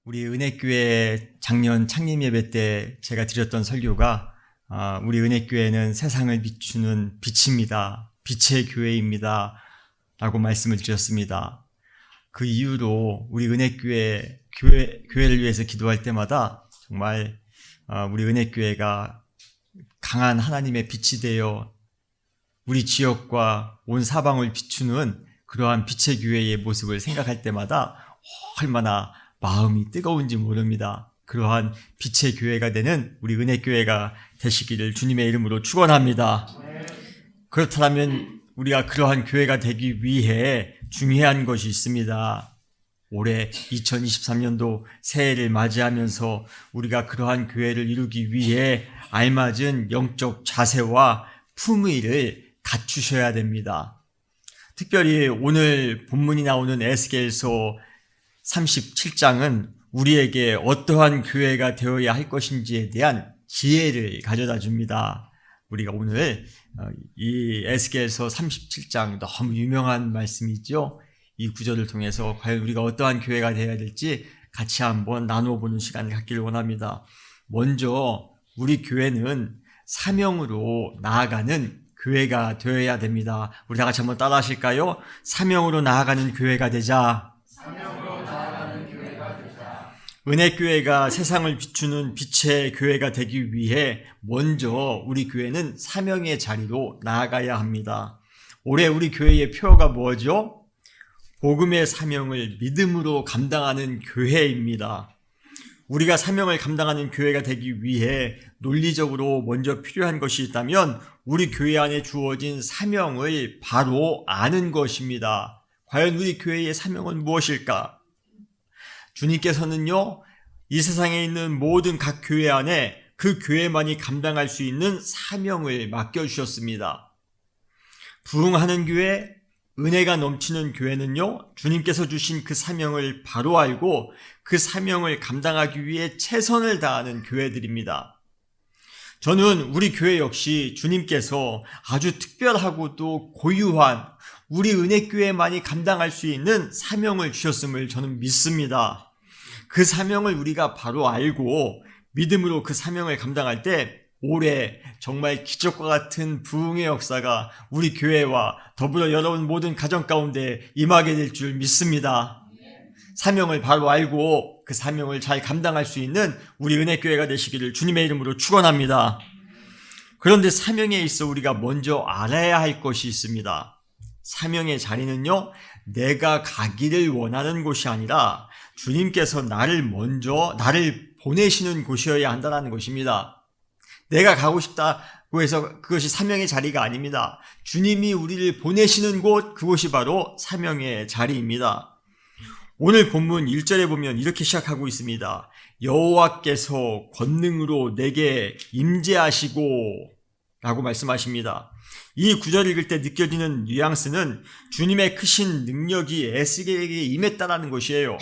우리 은혜교회 작년 창립 예배 때 제가 드렸던 설교가 우리 은혜교회는 세상을 비추는 빛입니다. 빛의 교회입니다. 라고 말씀을 드렸습니다. 그 이후로 우리 교회를 위해서 기도할 때마다 정말 우리 은혜교회가 강한 하나님의 빛이 되어 우리 지역과 온 사방을 비추는 그러한 빛의 교회의 모습을 생각할 때마다 얼마나 마음이 뜨거운지 모릅니다. 그러한 빛의 교회가 되는 우리 은혜교회가 되시기를 주님의 이름으로 축원합니다. 그렇다면 우리가 그러한 교회가 되기 위해 중요한 것이 있습니다. 올해 2023년도 새해를 맞이하면서 우리가 그러한 교회를 이루기 위해 알맞은 영적 자세와 품위를 갖추셔야 됩니다. 특별히 오늘 본문이 나오는 에스겔서 37장은 우리에게 어떠한 교회가 되어야 할 것인지에 대한 지혜를 가져다 줍니다. 우리가 오늘 이 에스겔서 37장 너무 유명한 말씀이죠. 이 구절을 통해서 과연 우리가 어떠한 교회가 되어야 될지 같이 한번 나누어 보는 시간을 갖기를 원합니다. 먼저 우리 교회는 사명으로 나아가는 교회가 되어야 됩니다. 우리 다 같이 한번 따라 하실까요? 사명으로 나아가는 교회가 되자. 은혜교회가 세상을 비추는 빛의 교회가 되기 위해 먼저 우리 교회는 사명의 자리로 나아가야 합니다. 올해 우리 교회의 표어가 뭐죠? 복음의 사명을 믿음으로 감당하는 교회입니다. 우리가 사명을 감당하는 교회가 되기 위해 논리적으로 먼저 필요한 것이 있다면 우리 교회 안에 주어진 사명을 바로 아는 것입니다. 과연 우리 교회의 사명은 무엇일까? 주님께서는요, 이 세상에 있는 모든 각 교회 안에 그 교회만이 감당할 수 있는 사명을 맡겨주셨습니다. 부흥하는 교회, 은혜가 넘치는 교회는요, 주님께서 주신 그 사명을 바로 알고 그 사명을 감당하기 위해 최선을 다하는 교회들입니다. 저는 우리 교회 역시 주님께서 아주 특별하고도 고유한 우리 은혜교회만이 감당할 수 있는 사명을 주셨음을 저는 믿습니다. 그 사명을 우리가 바로 알고 믿음으로 그 사명을 감당할 때 올해 정말 기적과 같은 부흥의 역사가 우리 교회와 더불어 여러분 모든 가정 가운데 임하게 될 줄 믿습니다. 사명을 바로 알고 그 사명을 잘 감당할 수 있는 우리 은혜교회가 되시기를 주님의 이름으로 축원합니다. 그런데 사명에 있어 우리가 먼저 알아야 할 것이 있습니다. 사명의 자리는요, 내가 가기를 원하는 곳이 아니라 주님께서 나를 보내시는 곳이어야 한다는 것입니다. 내가 가고 싶다고 해서 그것이 사명의 자리가 아닙니다. 주님이 우리를 보내시는 곳, 그곳이 바로 사명의 자리입니다. 오늘 본문 1절에 보면 이렇게 시작하고 있습니다. 여호와께서 권능으로 내게 임재하시고 라고 말씀하십니다. 이 구절 읽을 때 느껴지는 뉘앙스는 주님의 크신 능력이 에스겔에게 임했다라는 것이에요.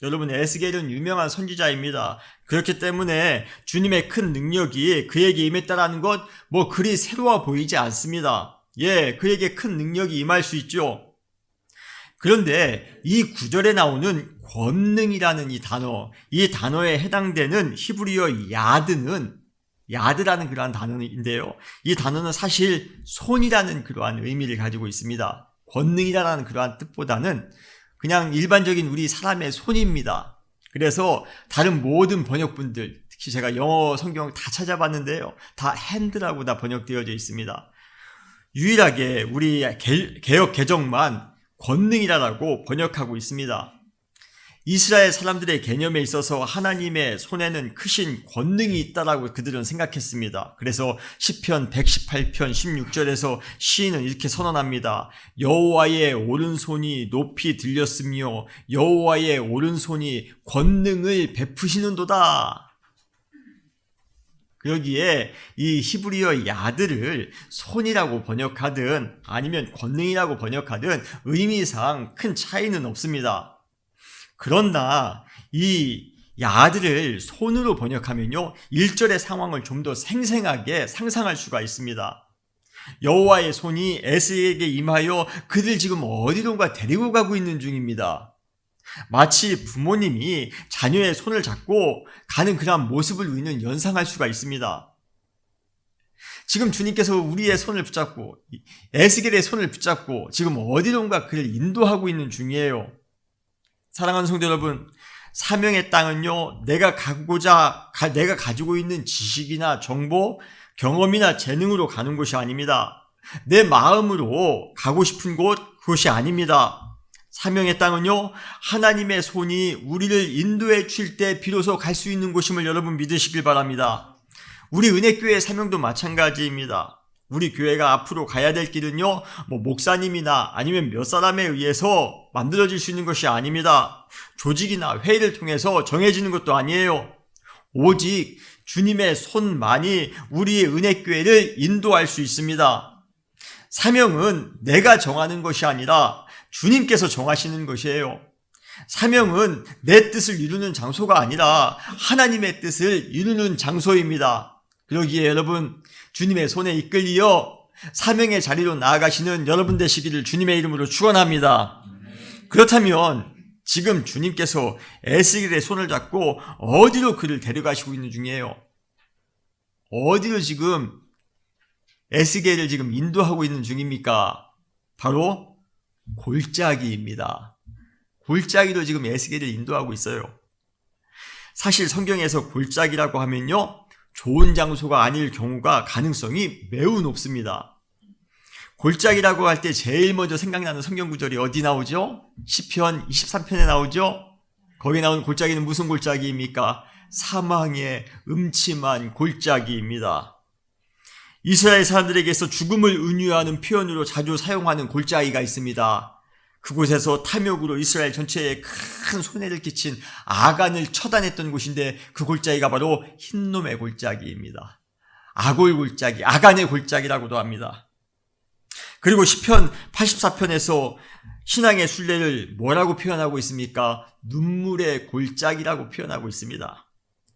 여러분, 에스겔은 유명한 선지자입니다. 그렇기 때문에 주님의 큰 능력이 그에게 임했다라는 것 그리 새로워 보이지 않습니다. 그에게 큰 능력이 임할 수 있죠. 그런데 이 구절에 나오는 권능이라는 이 단어에 해당되는 히브리어 야드라는 그러한 단어인데요. 이 단어는 사실 손이라는 그러한 의미를 가지고 있습니다. 권능이라는 그러한 뜻보다는 그냥 일반적인 우리 사람의 손입니다. 그래서 다른 모든 번역본들, 특히 제가 영어 성경 다 찾아봤는데요, 다 핸드라고 다 번역되어져 있습니다. 유일하게 우리 개역 개정만 권능이라고 번역하고 있습니다. 이스라엘 사람들의 개념에 있어서 하나님의 손에는 크신 권능이 있다라고 그들은 생각했습니다. 그래서 시편 118편 16절에서 시인은 이렇게 선언합니다. 여호와의 오른손이 높이 들렸으며 여호와의 오른손이 권능을 베푸시는도다. 여기에 이 히브리어 야드를 손이라고 번역하든 아니면 권능이라고 번역하든 의미상 큰 차이는 없습니다. 그러나 이 야드를 손으로 번역하면요, 1절의 상황을 좀 더 생생하게 상상할 수가 있습니다. 여호와의 손이 에스겔에게 임하여 그들 지금 어디론가 데리고 가고 있는 중입니다. 마치 부모님이 자녀의 손을 잡고 가는 그러한 모습을 우리는 연상할 수가 있습니다. 지금 주님께서 우리의 손을 붙잡고 에스겔의 손을 붙잡고 지금 어디론가 그를 인도하고 있는 중이에요. 사랑하는 성도 여러분, 사명의 땅은요, 내가 가지고 있는 지식이나 정보, 경험이나 재능으로 가는 곳이 아닙니다. 내 마음으로 가고 싶은 그곳이 아닙니다. 사명의 땅은요, 하나님의 손이 우리를 인도해 줄 때 비로소 갈 수 있는 곳임을 여러분 믿으시길 바랍니다. 우리 은혜교회 사명도 마찬가지입니다. 우리 교회가 앞으로 가야 될 길은요, 목사님이나 아니면 몇 사람에 의해서 만들어질 수 있는 것이 아닙니다. 조직이나 회의를 통해서 정해지는 것도 아니에요. 오직 주님의 손만이 우리의 은혜교회를 인도할 수 있습니다. 사명은 내가 정하는 것이 아니라 주님께서 정하시는 것이에요. 사명은 내 뜻을 이루는 장소가 아니라 하나님의 뜻을 이루는 장소입니다. 그러기에 여러분, 주님의 손에 이끌리어 사명의 자리로 나아가시는 여러분 되시기를 주님의 이름으로 축원합니다. 그렇다면 지금 주님께서 에스겔의 손을 잡고 어디로 그를 데려가시고 있는 중이에요? 어디로 지금 에스겔을 지금 인도하고 있는 중입니까? 바로 골짜기입니다. 골짜기로 지금 에스겔을 인도하고 있어요. 사실 성경에서 골짜기라고 하면요, 좋은 장소가 아닐 경우가 가능성이 매우 높습니다. 골짜기라고 할 때 제일 먼저 생각나는 성경 구절이 어디 나오죠? 시편 23편에 나오죠? 거기 나오는 골짜기는 무슨 골짜기입니까? 사망의 음침한 골짜기입니다. 이스라엘 사람들에게서 죽음을 은유하는 표현으로 자주 사용하는 골짜기가 있습니다. 그곳에서 탐욕으로 이스라엘 전체에 큰 손해를 끼친 아간을 처단했던 곳인데 그 골짜기가 바로 흰놈의 골짜기입니다. 아골 골짜기, 아간의 골짜기라고도 합니다. 그리고 시편 84편에서 신앙의 순례를 뭐라고 표현하고 있습니까? 눈물의 골짜기라고 표현하고 있습니다.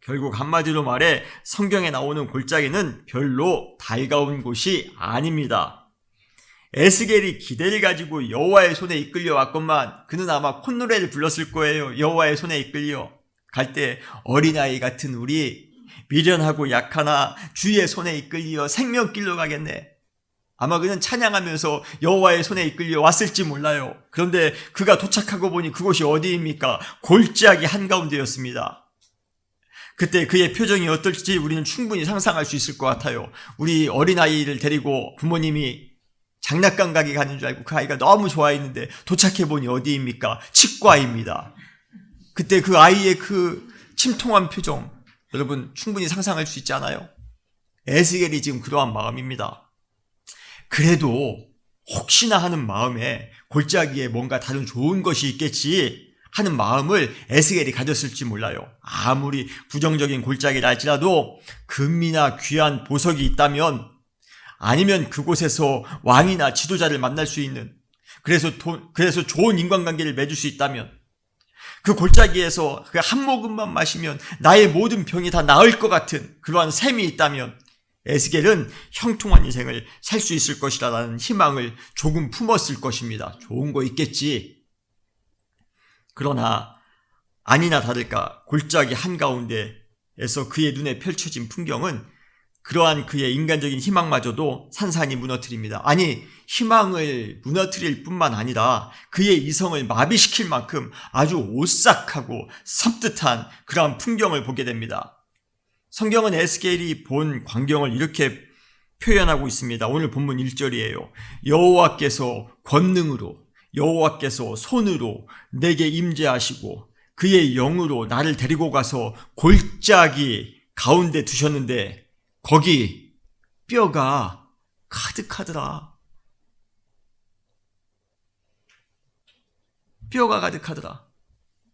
결국 한마디로 말해 성경에 나오는 골짜기는 별로 달가운 곳이 아닙니다. 에스겔이 기대를 가지고 여호와의 손에 이끌려 왔건만 그는 아마 콧노래를 불렀을 거예요. 여호와의 손에 이끌려 갈 때 어린아이 같은 우리 미련하고 약하나 주의 손에 이끌려 생명길로 가겠네. 아마 그는 찬양하면서 여호와의 손에 이끌려 왔을지 몰라요. 그런데 그가 도착하고 보니 그곳이 어디입니까? 골짜기 한가운데였습니다. 그때 그의 표정이 어떨지 우리는 충분히 상상할 수 있을 것 같아요. 우리 어린아이를 데리고 부모님이 장난감 가게 가는 줄 알고 그 아이가 너무 좋아했는데 도착해보니 어디입니까? 치과입니다. 그때 그 아이의 그 침통한 표정, 여러분 충분히 상상할 수 있지 않아요? 에스겔이 지금 그러한 마음입니다. 그래도 혹시나 하는 마음에 골짜기에 뭔가 다른 좋은 것이 있겠지 하는 마음을 에스겔이 가졌을지 몰라요. 아무리 부정적인 골짜기라 할지라도 금이나 귀한 보석이 있다면, 아니면 그곳에서 왕이나 지도자를 만날 수 있는, 그래서 좋은 인간관계를 맺을 수 있다면, 그 골짜기에서 그 한 모금만 마시면 나의 모든 병이 다 나을 것 같은 그러한 셈이 있다면 에스겔은 형통한 인생을 살 수 있을 것이라는 희망을 조금 품었을 것입니다. 좋은 거 있겠지. 그러나 아니나 다를까 골짜기 한가운데에서 그의 눈에 펼쳐진 풍경은 그러한 그의 인간적인 희망마저도 산산이 무너뜨립니다. 아니, 희망을 무너뜨릴 뿐만 아니라 그의 이성을 마비시킬 만큼 아주 오싹하고 섬뜩한 그러한 풍경을 보게 됩니다. 성경은 에스겔이 본 광경을 이렇게 표현하고 있습니다. 오늘 본문 1절이에요. 여호와께서 권능으로, 여호와께서 손으로 내게 임재하시고 그의 영으로 나를 데리고 가서 골짜기 가운데 두셨는데 거기 뼈가 가득하더라. 뼈가 가득하더라.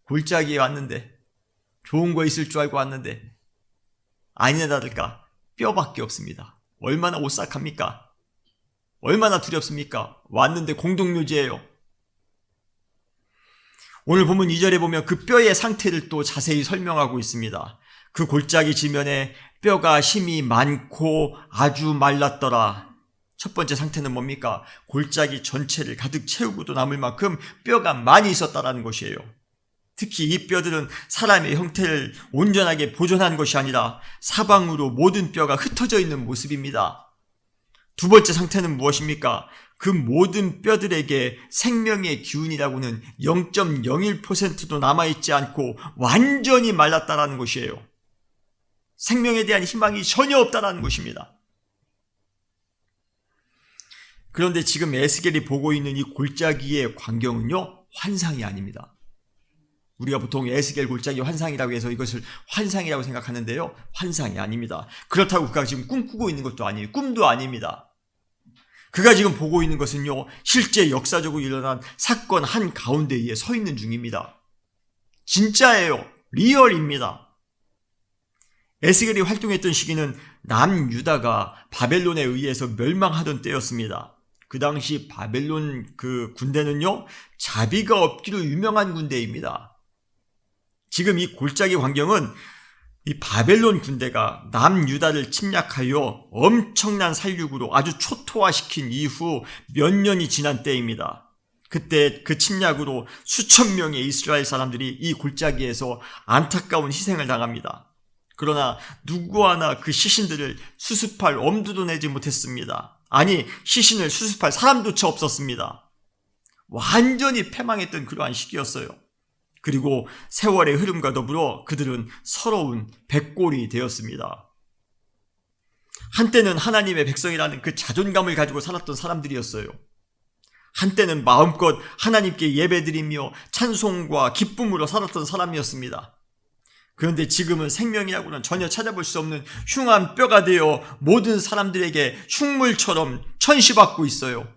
골짜기에 왔는데, 좋은 거 있을 줄 알고 왔는데 아니나 다를까 뼈밖에 없습니다. 얼마나 오싹합니까? 얼마나 두렵습니까? 왔는데 공동묘지예요. 오늘 본문 2절에 보면 그 뼈의 상태를 또 자세히 설명하고 있습니다. 그 골짜기 지면에 뼈가 힘이 많고 아주 말랐더라. 첫 번째 상태는 뭡니까? 골짜기 전체를 가득 채우고도 남을 만큼 뼈가 많이 있었다라는 것이에요. 특히 이 뼈들은 사람의 형태를 온전하게 보존한 것이 아니라 사방으로 모든 뼈가 흩어져 있는 모습입니다. 두 번째 상태는 무엇입니까? 그 모든 뼈들에게 생명의 기운이라고는 0.01%도 남아있지 않고 완전히 말랐다라는 것이에요. 생명에 대한 희망이 전혀 없다라는 것입니다. 그런데 지금 에스겔이 보고 있는 이 골짜기의 광경은요, 환상이 아닙니다. 우리가 보통 에스겔 골짜기 환상이라고 해서 이것을 환상이라고 생각하는데요, 환상이 아닙니다. 그렇다고 그가 지금 꿈꾸고 있는 것도 아니에요. 꿈도 아닙니다. 그가 지금 보고 있는 것은요, 실제 역사적으로 일어난 사건 한가운데에 서 있는 중입니다. 진짜예요. 리얼입니다. 에스겔이 활동했던 시기는 남유다가 바벨론에 의해서 멸망하던 때였습니다. 그 당시 바벨론 그 군대는요, 자비가 없기로 유명한 군대입니다. 지금 이 골짜기 광경은 이 바벨론 군대가 남유다를 침략하여 엄청난 살육으로 아주 초토화시킨 이후 몇 년이 지난 때입니다. 그때 그 침략으로 수천 명의 이스라엘 사람들이 이 골짜기에서 안타까운 희생을 당합니다. 그러나 누구 하나 그 시신들을 수습할 엄두도 내지 못했습니다. 아니, 시신을 수습할 사람조차 없었습니다. 완전히 패망했던 그러한 시기였어요. 그리고 세월의 흐름과 더불어 그들은 서러운 백골이 되었습니다. 한때는 하나님의 백성이라는 그 자존감을 가지고 살았던 사람들이었어요. 한때는 마음껏 하나님께 예배드리며 찬송과 기쁨으로 살았던 사람이었습니다. 그런데 지금은 생명이라고는 전혀 찾아볼 수 없는 흉한 뼈가 되어 모든 사람들에게 흉물처럼 천시받고 있어요.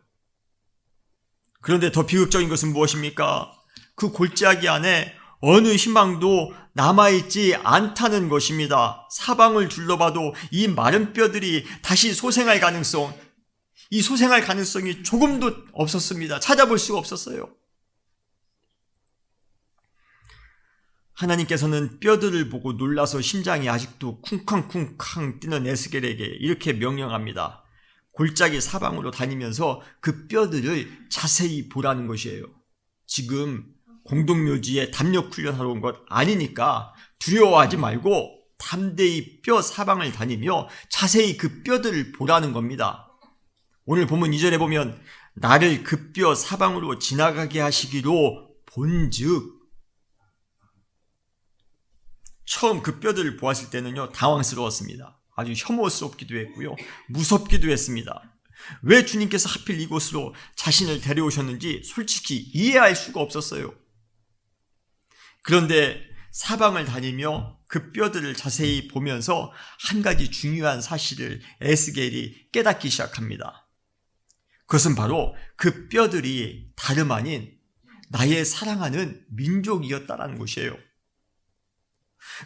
그런데 더 비극적인 것은 무엇입니까? 그 골짜기 안에 어느 희망도 남아있지 않다는 것입니다. 사방을 둘러봐도 이 마른 뼈들이 다시 소생할 가능성, 이 소생할 가능성이 조금도 없었습니다. 찾아볼 수가 없었어요. 하나님께서는 뼈들을 보고 놀라서 심장이 아직도 쿵쾅쿵쾅 뛰는 에스겔에게 이렇게 명령합니다. 골짜기 사방으로 다니면서 그 뼈들을 자세히 보라는 것이에요. 지금 공동묘지에 담력 훈련하러 온 것 아니니까 두려워하지 말고 담대히 뼈 사방을 다니며 자세히 그 뼈들을 보라는 겁니다. 오늘 본문 2절에 보면 나를 그 뼈 사방으로 지나가게 하시기로 본즉, 처음 그 뼈들을 보았을 때는요, 당황스러웠습니다. 아주 혐오스럽기도 했고요, 무섭기도 했습니다. 왜 주님께서 하필 이곳으로 자신을 데려오셨는지 솔직히 이해할 수가 없었어요. 그런데 사방을 다니며 그 뼈들을 자세히 보면서 한 가지 중요한 사실을 에스겔이 깨닫기 시작합니다. 그것은 바로 그 뼈들이 다름 아닌 나의 사랑하는 민족이었다라는 것이에요.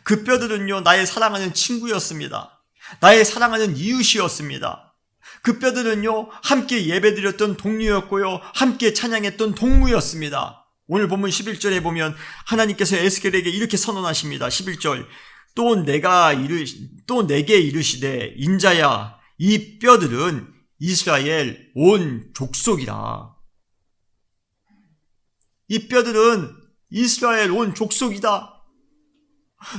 그 뼈들은요, 나의 사랑하는 친구였습니다. 나의 사랑하는 이웃이었습니다. 그 뼈들은요, 함께 예배드렸던 동료였고요, 함께 찬양했던 동무였습니다. 오늘 본문 11절에 보면 하나님께서 에스겔에게 이렇게 선언하십니다. 11절, 또 내게 이르시되 인자야, 이 뼈들은 이스라엘 온 족속이라. 이 뼈들은 이스라엘 온 족속이다.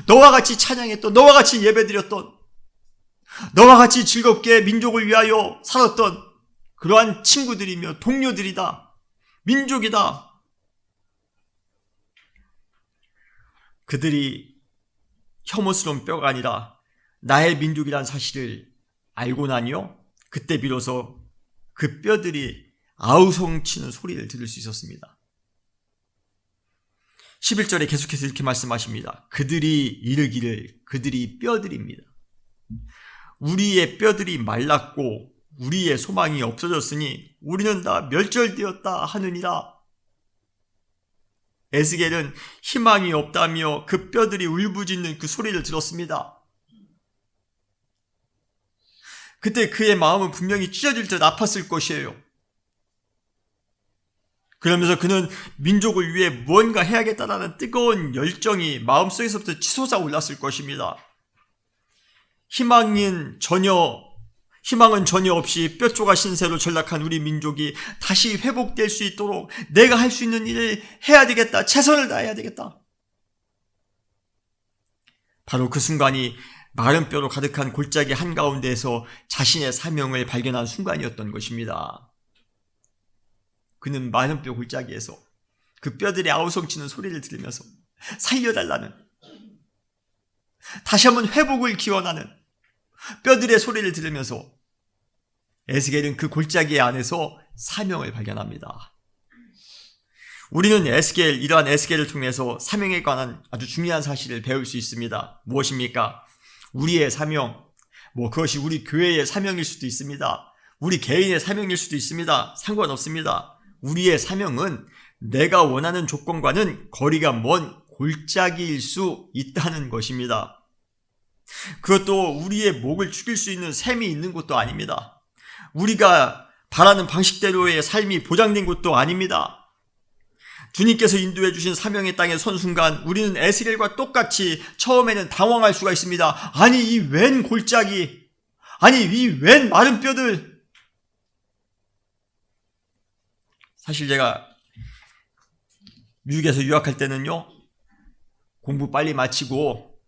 너와 같이 찬양했던, 너와 같이 예배드렸던, 너와 같이 즐겁게 민족을 위하여 살았던 그러한 친구들이며 동료들이다. 민족이다. 그들이 혐오스러운 뼈가 아니라 나의 민족이란 사실을 알고 나니요, 그때 비로소 그 뼈들이 아우성치는 소리를 들을 수 있었습니다. 11절에 계속해서 이렇게 말씀하십니다. 그들이 이르기를 그들이 뼈들입니다. 우리의 뼈들이 말랐고 우리의 소망이 없어졌으니 우리는 다 멸절되었다 하느니라. 에스겔은 희망이 없다며 그 뼈들이 울부짖는 그 소리를 들었습니다. 그때 그의 마음은 분명히 찢어질 듯 아팠을 것이에요. 그러면서 그는 민족을 위해 무언가 해야겠다라는 뜨거운 열정이 마음속에서부터 치솟아 올랐을 것입니다. 희망은 전혀 없이 뼈조각 신세로 전락한 우리 민족이 다시 회복될 수 있도록 내가 할 수 있는 일을 해야 되겠다. 최선을 다해야 되겠다. 바로 그 순간이 마른 뼈로 가득한 골짜기 한가운데에서 자신의 사명을 발견한 순간이었던 것입니다. 그는 마른 뼈 골짜기에서 그 뼈들이 아우성치는 소리를 들으면서 살려달라는, 다시 한번 회복을 기원하는 뼈들의 소리를 들으면서 에스겔은 그 골짜기 안에서 사명을 발견합니다. 우리는 이러한 에스겔을 통해서 사명에 관한 아주 중요한 사실을 배울 수 있습니다. 무엇입니까? 우리의 사명, 그것이 우리 교회의 사명일 수도 있습니다. 우리 개인의 사명일 수도 있습니다. 상관없습니다. 우리의 사명은 내가 원하는 조건과는 거리가 먼 골짜기일 수 있다는 것입니다. 그것도 우리의 목을 축일 수 있는 셈이 있는 것도 아닙니다. 우리가 바라는 방식대로의 삶이 보장된 것도 아닙니다. 주님께서 인도해 주신 사명의 땅에 선 순간 우리는 에스겔과 똑같이 처음에는 당황할 수가 있습니다. 아니, 이 웬 골짜기, 아니, 이 웬 마른 뼈들. 사실 제가 미국에서 유학할 때는요, 공부 빨리 마치고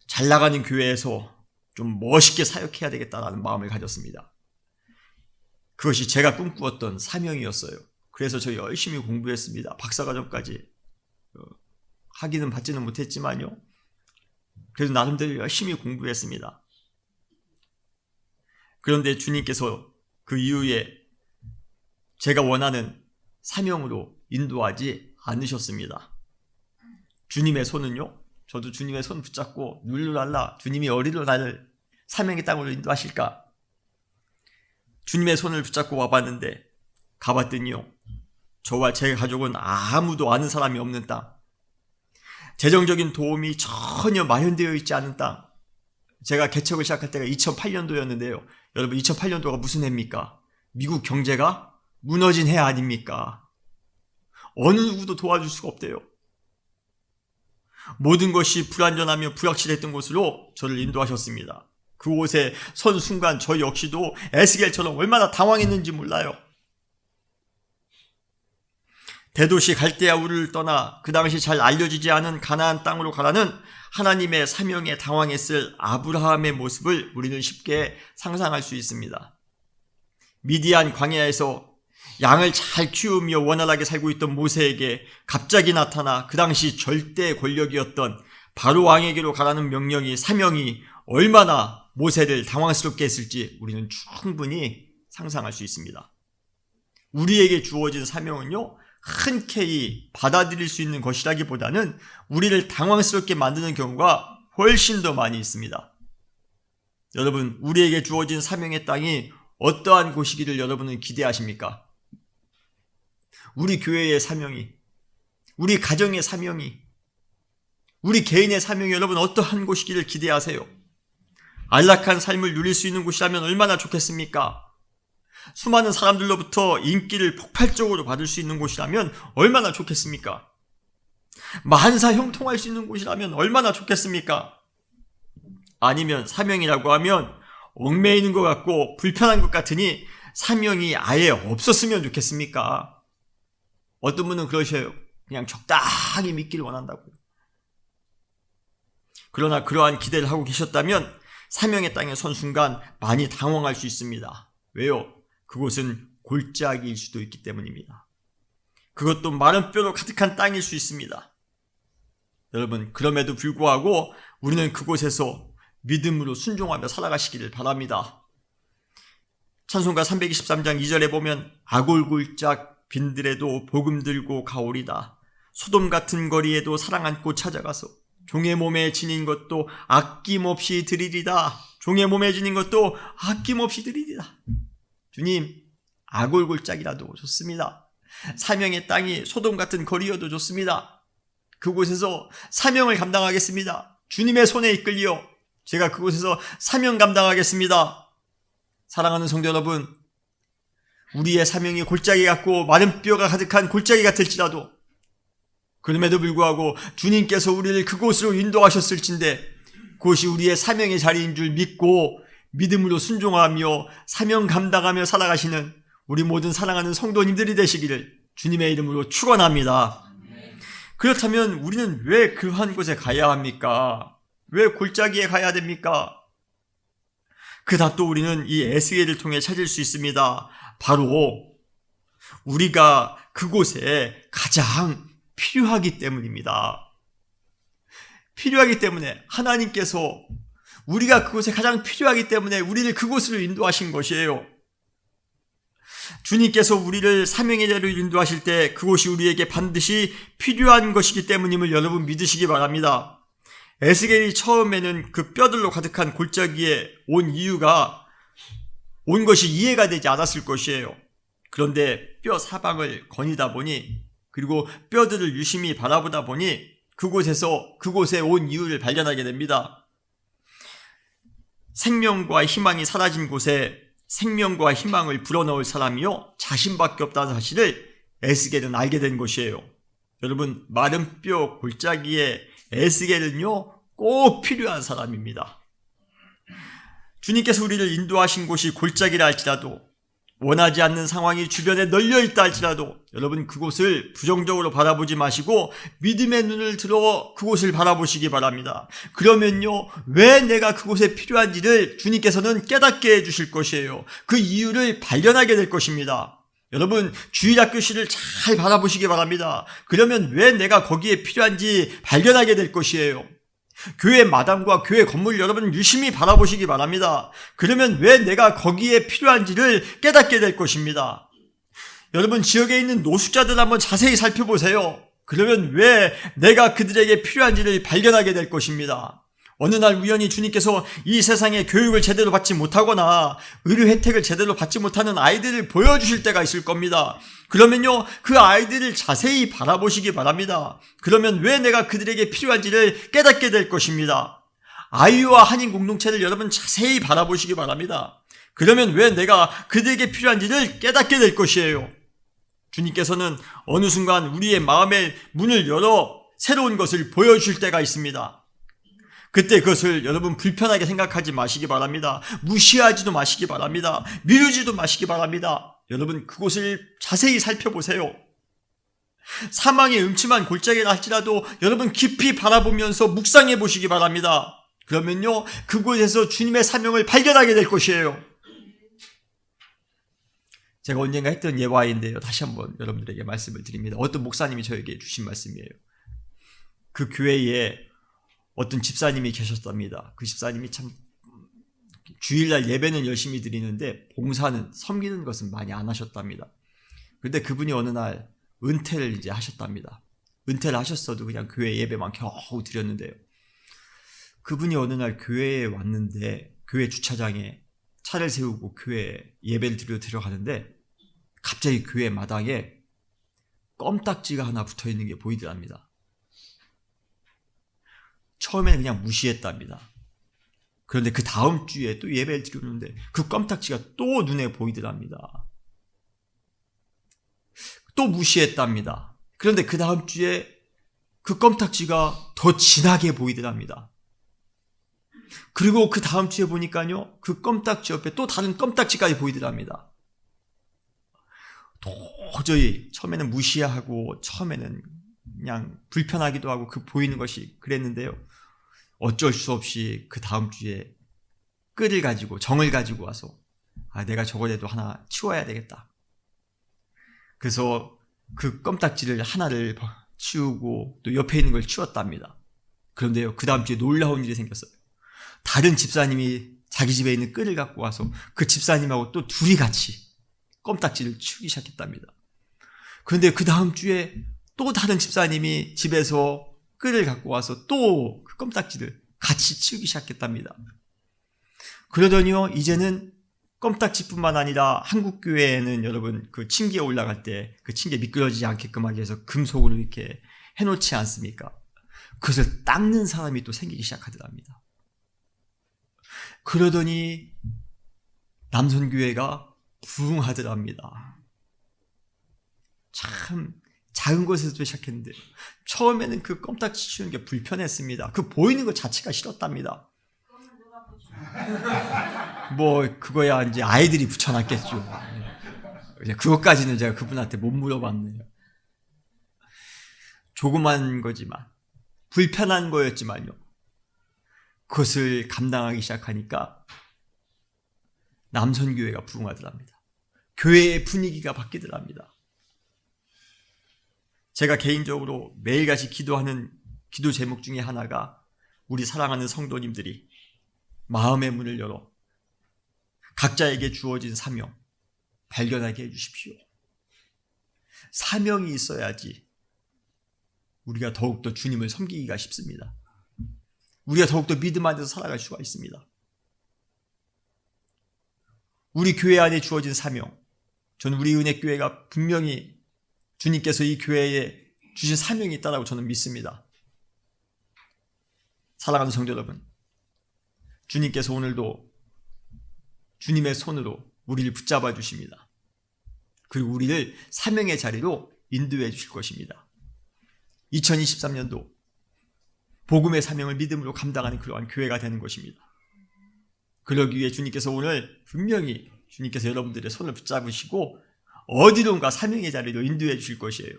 잘 나가는 교회에서 좀 멋있게 사역해야 되겠다라는 마음을 가졌습니다. 그것이 제가 꿈꾸었던 사명이었어요. 그래서 저 열심히 공부했습니다. 박사과정까지 학위는 받지는 못했지만요, 그래도 나름대로 열심히 공부했습니다. 그런데 주님께서 그 이후에 제가 원하는 사명으로 인도하지 않으셨습니다. 주님의 손은요, 저도 주님의 손 붙잡고 룰루랄라 주님이 어디로 나를 사명의 땅으로 인도하실까? 주님의 손을 붙잡고 와봤는데, 가봤더니요, 저와 제 가족은 아무도 아는 사람이 없는 땅, 재정적인 도움이 전혀 마련되어 있지 않은 땅. 제가 개척을 시작할 때가 2008년도였는데요 여러분, 2008년도가 무슨 해입니까? 미국 경제가 무너진 해 아닙니까? 어느 누구도 도와줄 수가 없대요. 모든 것이 불안전하며 불확실했던 곳으로 저를 인도하셨습니다. 그곳에 선 순간 저 역시도 에스겔처럼 얼마나 당황했는지 몰라요. 대도시 갈대아 우르를 떠나 그 당시 잘 알려지지 않은 가나안 땅으로 가라는 하나님의 사명에 당황했을 아브라함의 모습을 우리는 쉽게 상상할 수 있습니다. 미디안 광야에서 양을 잘 키우며 원활하게 살고 있던 모세에게 갑자기 나타나 그 당시 절대 권력이었던 바로 왕에게로 가라는 명령이, 사명이 얼마나 모세를 당황스럽게 했을지 우리는 충분히 상상할 수 있습니다. 우리에게 주어진 사명은요, 흔쾌히 받아들일 수 있는 것이라기보다는 우리를 당황스럽게 만드는 경우가 훨씬 더 많이 있습니다. 여러분, 우리에게 주어진 사명의 땅이 어떠한 곳이기를 여러분은 기대하십니까? 우리 교회의 사명이, 우리 가정의 사명이, 우리 개인의 사명이 여러분 어떠한 곳이기를 기대하세요? 안락한 삶을 누릴 수 있는 곳이라면 얼마나 좋겠습니까? 수많은 사람들로부터 인기를 폭발적으로 받을 수 있는 곳이라면 얼마나 좋겠습니까? 만사 형통할 수 있는 곳이라면 얼마나 좋겠습니까? 아니면 사명이라고 하면 얽매이는 것 같고 불편한 것 같으니 사명이 아예 없었으면 좋겠습니까? 어떤 분은 그러셔요. 그냥 적당히 믿기를 원한다고요. 그러나 그러한 기대를 하고 계셨다면 사명의 땅에 선 순간 많이 당황할 수 있습니다. 왜요? 그곳은 골짜기일 수도 있기 때문입니다. 그것도 마른 뼈로 가득한 땅일 수 있습니다. 여러분, 그럼에도 불구하고 우리는 그곳에서 믿음으로 순종하며 살아가시기를 바랍니다. 찬송가 323장 2절에 보면 아골골짝 빈들에도 복음 들고 가오리다. 소돔 같은 거리에도 사랑 안고 찾아가서 종의 몸에 지닌 것도 아낌없이 드리리다. 종의 몸에 지닌 것도 아낌없이 드리리다. 주님, 아골골짝이라도 좋습니다. 사명의 땅이 소돔 같은 거리여도 좋습니다. 그곳에서 사명을 감당하겠습니다. 주님의 손에 이끌려 제가 그곳에서 사명 감당하겠습니다. 사랑하는 성도 여러분, 우리의 사명이 골짜기 같고 마른 뼈가 가득한 골짜기 같을지라도, 그럼에도 불구하고 주님께서 우리를 그곳으로 인도하셨을진데 그곳이 우리의 사명의 자리인 줄 믿고 믿음으로 순종하며 사명 감당하며 살아가시는 우리 모든 사랑하는 성도님들이 되시기를 주님의 이름으로 축원합니다. 그렇다면 우리는 왜 그러한 곳에 가야 합니까? 왜 골짜기에 가야 됩니까? 그 답도 우리는 이 에스겔을 통해 찾을 수 있습니다. 바로 우리가 그곳에 가장 필요하기 때문입니다. 필요하기 때문에 하나님께서 우리가 그곳에 가장 필요하기 때문에 우리를 그곳으로 인도하신 것이에요. 주님께서 우리를 사명의 자리로 인도하실 때 그곳이 우리에게 반드시 필요한 것이기 때문임을 여러분 믿으시기 바랍니다. 에스겔이 처음에는 그 뼈들로 가득한 골짜기에 온 이유가 온 것이 이해가 되지 않았을 것이에요. 그런데 뼈 사방을 거니다 보니 그리고 뼈들을 유심히 바라보다 보니 그곳에 온 이유를 발견하게 됩니다. 생명과 희망이 사라진 곳에 생명과 희망을 불어넣을 사람이요 자신밖에 없다는 사실을 에스겔은 알게 된 것이에요. 여러분, 마른 뼈 골짜기에 에스겔은요 꼭 필요한 사람입니다. 주님께서 우리를 인도하신 곳이 골짜기라 할지라도, 원하지 않는 상황이 주변에 널려있다 할지라도 여러분 그곳을 부정적으로 바라보지 마시고 믿음의 눈을 들어 그곳을 바라보시기 바랍니다. 그러면요 왜 내가 그곳에 필요한지를 주님께서는 깨닫게 해주실 것이에요. 그 이유를 발견하게 될 것입니다. 여러분 주일학교실을 잘 바라보시기 바랍니다. 그러면 왜 내가 거기에 필요한지 발견하게 될 것이에요. 교회 마당과 교회 건물 여러분 유심히 바라보시기 바랍니다. 그러면 왜 내가 거기에 필요한지를 깨닫게 될 것입니다. 여러분 지역에 있는 노숙자들 한번 자세히 살펴보세요. 그러면 왜 내가 그들에게 필요한지를 발견하게 될 것입니다. 어느 날 우연히 주님께서 이 세상에 교육을 제대로 받지 못하거나 의료 혜택을 제대로 받지 못하는 아이들을 보여주실 때가 있을 겁니다. 그러면요 그 아이들을 자세히 바라보시기 바랍니다. 그러면 왜 내가 그들에게 필요한지를 깨닫게 될 것입니다. 아이와 한인 공동체를 여러분 자세히 바라보시기 바랍니다. 그러면 왜 내가 그들에게 필요한지를 깨닫게 될 것이에요. 주님께서는 어느 순간 우리의 마음의 문을 열어 새로운 것을 보여주실 때가 있습니다. 그때 그것을 여러분 불편하게 생각하지 마시기 바랍니다. 무시하지도 마시기 바랍니다. 미루지도 마시기 바랍니다. 여러분 그곳을 자세히 살펴보세요. 사망의 음침한 골짜기라 할지라도 여러분 깊이 바라보면서 묵상해 보시기 바랍니다. 그러면요 그곳에서 주님의 사명을 발견하게 될 것이에요. 제가 언젠가 했던 예화인데요. 다시 한번 여러분들에게 말씀을 드립니다. 어떤 목사님이 저에게 주신 말씀이에요. 그 교회에 어떤 집사님이 계셨답니다. 그 집사님이 참 주일날 예배는 열심히 드리는데 봉사는 섬기는 것은 많이 안 하셨답니다. 그런데 그분이 어느 날 은퇴를 이제 하셨답니다. 은퇴를 하셨어도 그냥 교회 예배만 겨우 드렸는데요. 그분이 어느 날 교회에 왔는데 교회 주차장에 차를 세우고 교회 예배를 드리러 들어가는데 갑자기 교회 마당에 껌딱지가 하나 붙어있는 게 보이더랍니다. 처음에는 그냥 무시했답니다. 그런데 그 다음 주에 또 예배를 드리는데 그 껌딱지가 또 눈에 보이더랍니다. 또 무시했답니다. 그런데 그 다음 주에 그 껌딱지가 더 진하게 보이더랍니다. 그리고 그 다음 주에 보니까요 그 껌딱지 옆에 또 다른 껌딱지까지 보이더랍니다. 도저히 처음에는 무시하고 처음에는 그냥 불편하기도 하고 그 보이는 것이 그랬는데요. 어쩔 수 없이 그 다음 주에 끈을 가지고 정을 가지고 와서 내가 저거라도 하나 치워야 되겠다. 그래서 그 껌딱지를 하나를 치우고 또 옆에 있는 걸 치웠답니다. 그런데요 그 다음 주에 놀라운 일이 생겼어요. 다른 집사님이 자기 집에 있는 끈을 갖고 와서 그 집사님하고 또 둘이 같이 껌딱지를 치우기 시작했답니다. 그런데 그 다음 주에 또 다른 집사님이 집에서 끈을 갖고 와서 또 그 껌딱지를 같이 치우기 시작했답니다. 그러더니요 이제는 껌딱지뿐만 아니라 한국 교회에는 여러분 그 층기에 올라갈 때 그 층기에 미끄러지지 않게끔 하기 위해서 금속으로 이렇게 해놓지 않습니까? 그것을 닦는 사람이 또 생기기 시작하더랍니다. 그러더니 남선교회가 부흥하더랍니다. 참 작은 곳에서도 시작했는데 처음에는 그 껌딱지 치우는 게 불편했습니다. 그 보이는 것 자체가 싫었답니다. 뭐 그거야 이제 아이들이 붙여놨겠죠. 그것까지는 제가 그분한테 못 물어봤네요. 조그만 거지만 불편한 거였지만요 그것을 감당하기 시작하니까 남선교회가 부흥하더랍니다. 교회의 분위기가 바뀌더랍니다. 제가 개인적으로 매일같이 기도하는 기도 제목 중에 하나가 우리 사랑하는 성도님들이 마음의 문을 열어 각자에게 주어진 사명 발견하게 해주십시오. 사명이 있어야지 우리가 더욱더 주님을 섬기기가 쉽습니다. 우리가 더욱더 믿음 안에서 살아갈 수가 있습니다. 우리 교회 안에 주어진 사명, 저는 우리 은혜교회가 분명히 주님께서 이 교회에 주신 사명이 있다고 저는 믿습니다. 사랑하는 성도 여러분, 주님께서 오늘도 주님의 손으로 우리를 붙잡아 주십니다. 그리고 우리를 사명의 자리로 인도해 주실 것입니다. 2023년도 복음의 사명을 믿음으로 감당하는 그러한 교회가 되는 것입니다. 그러기 위해 주님께서 오늘 분명히 주님께서 여러분들의 손을 붙잡으시고 어디론가 사명의 자리로 인도해 주실 것이에요.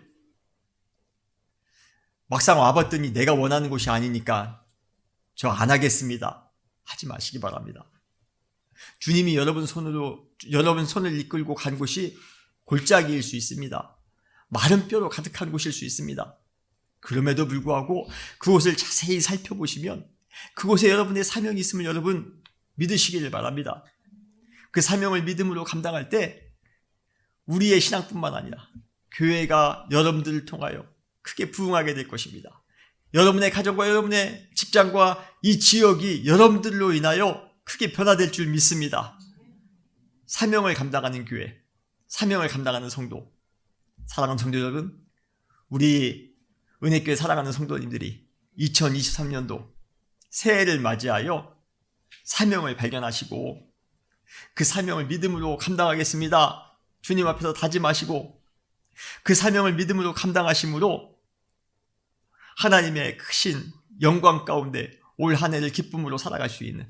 막상 와봤더니 내가 원하는 곳이 아니니까 저 안 하겠습니다. 하지 마시기 바랍니다. 주님이 여러분 손을 이끌고 간 곳이 골짜기일 수 있습니다. 마른 뼈로 가득한 곳일 수 있습니다. 그럼에도 불구하고 그곳을 자세히 살펴보시면 그곳에 여러분의 사명이 있음을 여러분 믿으시기를 바랍니다. 그 사명을 믿음으로 감당할 때 우리의 신앙뿐만 아니라 교회가 여러분들을 통하여 크게 부흥하게 될 것입니다. 여러분의 가정과 여러분의 직장과 이 지역이 여러분들로 인하여 크게 변화될 줄 믿습니다. 사명을 감당하는 교회, 사명을 감당하는 성도, 사랑하는 성도 여러분, 우리 은혜교회 사랑하는 성도님들이 2023년도 새해를 맞이하여 사명을 발견하시고 그 사명을 믿음으로 감당하겠습니다. 주님 앞에서 다짐하시고 그 사명을 믿음으로 감당하심으로 하나님의 크신 영광 가운데 올 한 해를 기쁨으로 살아갈 수 있는,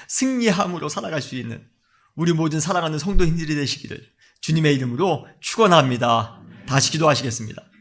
승리함으로 살아갈 수 있는 우리 모든 사랑하는 성도님들이 되시기를 주님의 이름으로 축원합니다. 다시 기도하시겠습니다.